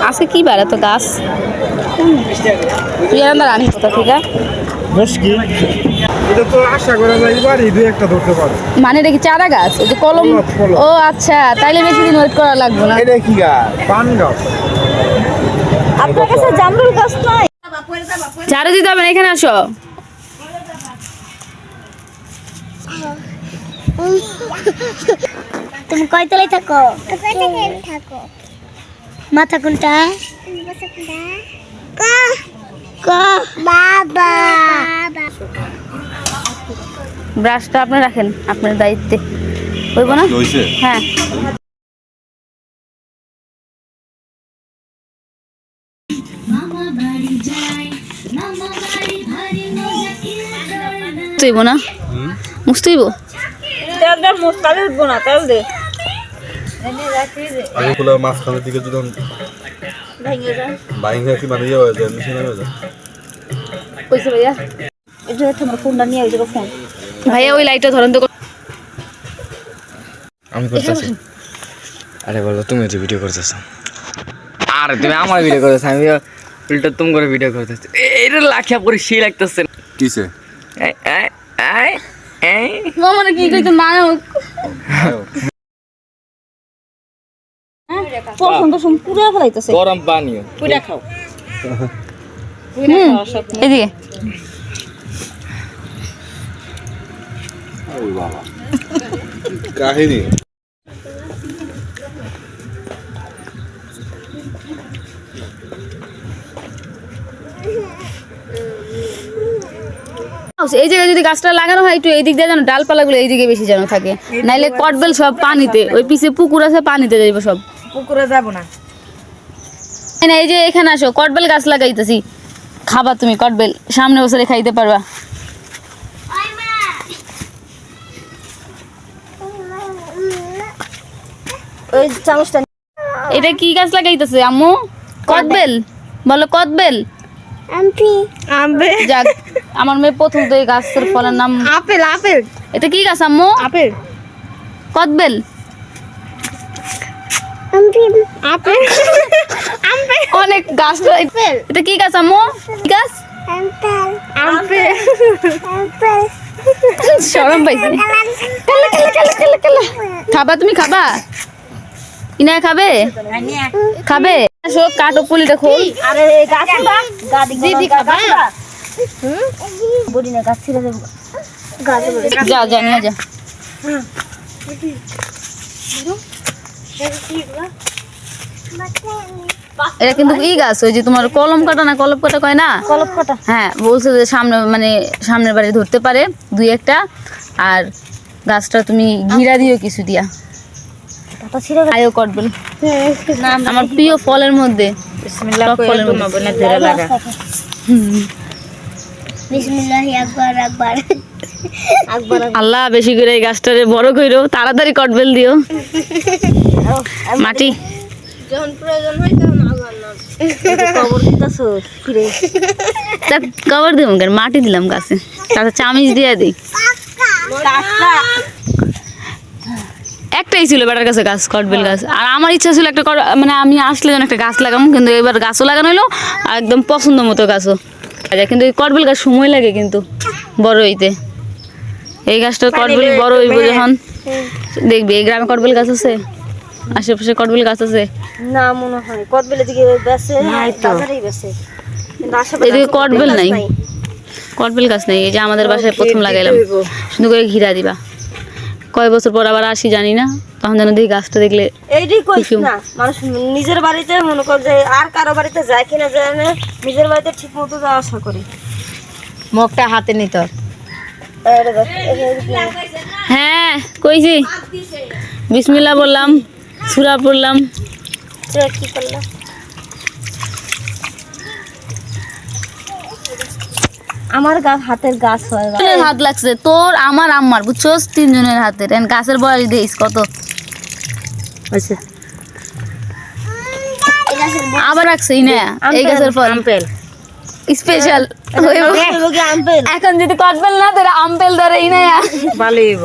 আজকে কি বার এত গাছ তুই রানি কোথা থেকে মুশকিল এটা তো আশা করা যায় এবার এই দুই একটা ধরতে পারো মানে এটা কি চারা গাছ এই যে কলম ও আচ্ছা তাইলে বেশি দিন ওয়েট করা লাগবে না এটা কি গাছ পান গাছ আপনার কাছে জামরুল গাছ নাই চারা দিতে হবে না এখানে আসো তুমি কয়তলায় থাকো থাকো মাথা কোনটা বাবা ব্রাশটা আপনি রাখেন আপনার দায়িত্বে হইব না হ্যাঁ মুছতেইব না মুছতেইব তেলটা মুছতে উঠবো না তেল দে আগে খোলা মাঝখানের দিকে যদি বাইঙ্গা কি মানে ইয়ে হয়ে যায় মেশিন হয়ে যায় কইছে ভাইয়া এটা তোমার ফোনটা নিয়ে আইছো ফোন ভাইয়া ওই লাইটটা ধরেন তো আমি করতেছি আরে বলো তুমি তো ভিডিও করতেছো আরে তুমি আমার ভিডিও করতেছো আমি উল্টা তুমি করে ভিডিও করতেছি এটা লাখিয়া পরে সেই লাগতেছে কিসে মামারে কি কইতো না পছন্দ পুরো ফেলাইতেছে গরম পানিও পুরা খাও এদিকে ওই বাবা কাহিনী এই জায়গায় যদি গাছটা লাগানো হয় একটু এই দিক দিয়ে যেন ডালপালাগুলো এইদিকে বেশি যেন থাকে নাইলে কটবেল সব পানিতে ওই পিছে পুকুর আছে পানিতে যাইব সব পুকুরে যাব না এই যে এখানে আসো কটবেল গাছ লাগাইতেছি খাবা তুমি কটবেল সামনে বছরে খাইতে পারবা ওই চামচটা এটা কি গাছ লাগাইতেছে আম্মু কটবেল বলো কটবেল আমবে যাক আমার মেয়ে প্রথম তো এই গাছের ফলের নাম আপেল আপেল এটা কি গাছ আম্মু আপেল কটবেল আপেল অনেক গাছ এটা কি গাছ আম্মু কি গাছ আপেল শরম পাইছি খাবা তুমি খাবা ইনা খাবে খাবে আসো কাটো পুলিটা খোল আরে গাছ দিদি খাবা বড়ি না গাছ ছিড়ে দেব গাছ যা যা নিয়ে যা এটা কিন্তু ই গাছ ওই যে তোমার কলম কাটা না কলপ কাটা কয় না কলপ কাটা হ্যাঁ বলছে যে সামনে মানে সামনের বাড়ি ধরতে পারে দুই একটা আর গাছটা তুমি ঘিরা দিও কিছু দিয়া পাতা ছিড়ে আয়ো করবেন আমার প্রিয় ফলের মধ্যে বিসমিল্লাহ সব ফলের মধ্যে বলে ধরে লাগা বিসমিল্লাহি আকবার আকবার আকবার আল্লাহ বেশি করে এই গাছটারে বড় কইরো তাড়াতাড়ি কটবেল দিও মাটি যখন প্রয়োজন হয় তখন আল্লাহর নাম কবর দিতাছো ফিরে তা কবর দিলাম কেন মাটি দিলাম গাছে তাতে চামিচ দিয়ে দিই কাকা একটাই ছিল বেটার কাছে গাছ কটবেল গাছ আর আমার ইচ্ছা ছিল একটা মানে আমি আসলে যেন একটা গাছ লাগাবো কিন্তু এবার গাছও লাগানো হলো আর একদম পছন্দ মতো গাছও কিন্তু এই কটবেল গাছ সময় লাগে কিন্তু বড় হইতে এই গাছটা কটবেল বড় হইব যখন দেখবি এই গ্রামে কটবেল গাছ আছে আশেপাশে কটবেল গাছ আছে না মনে হয় কতবেলে দিকে বেসে বাজারেই বেসে কিন্তু আশেপাশে এদিকে কটবেল নাই কটবেল গাছ নাই এই যে আমাদের বাসায় প্রথম লাগাইলাম সুন্দর করে ঘিরা দিবা কয় বছর পর আবার আসি জানি না তখন যেন দেখি গাছটা দেখলে এইটাই কইস না মানুষ নিজের বাড়িতে মনে কর যে আর কারো বাড়িতে যায় কিনা যায় না নিজের বাড়িতে ঠিক মতো যাওয়া আশা করি মুখটা হাতে নিত হ্যাঁ কইছি বিসমিল্লাহ বললাম সূরা পড়লাম কি করলাম আমার হাতের গাছ হয় হাত লাগছে তোর আমার আম্মার বুঝছস তিনজনের হাতের গাছের বয়স দিস কত আবার রাখছে না এই গাছের ফল আপেল স্পেশাল এখন যদি কটবেল না তোরা আমপেল ধরে ইনা ভালো হইব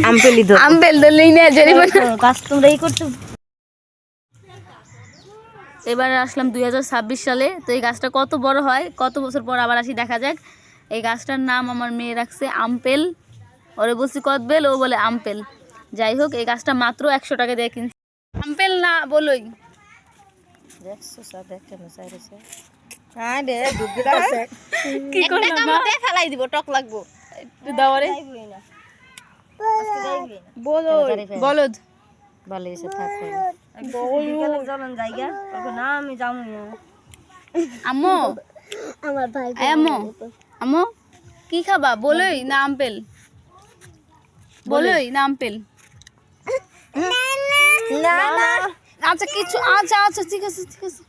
আমপেলই ধর আমপেল ধরলে ইনা জরিমানা গাছ তোমরা এই করছো এবার আসলাম 2026 সালে। তো এই গাছটা কত বড় হয়, কত বছর পর আবার আসি দেখা যাক। এই গাছটার নাম আমার মেয়ে রাখছে আমপেল। ওরে বলছি কদবেল, ও বলে আমপেল। যাই হোক, এই গাছটা মাত্র 100 টাকা দিয়ে কিনছি। আমপেল না বলোই। দেখছো সব দেখতে না চাইছে হ্যাঁ রে দুধ দিতে আছে কি করলাম মা? ফেলাই দিব টক লাগবো একটু দাও রে। যাইবই না আজকে যাইবই না বলদ। ভালো এসে থাকবে বিকালে চলেন জায়গা না আমি যাবো না আম্মু, আম্মু, আম্মু কি খাবা? বলোই না আমপেল? বলোই না আমপেল? না না আচ্ছা কিছু, আচ্ছা আচ্ছা ঠিক আছে ঠিক আছে।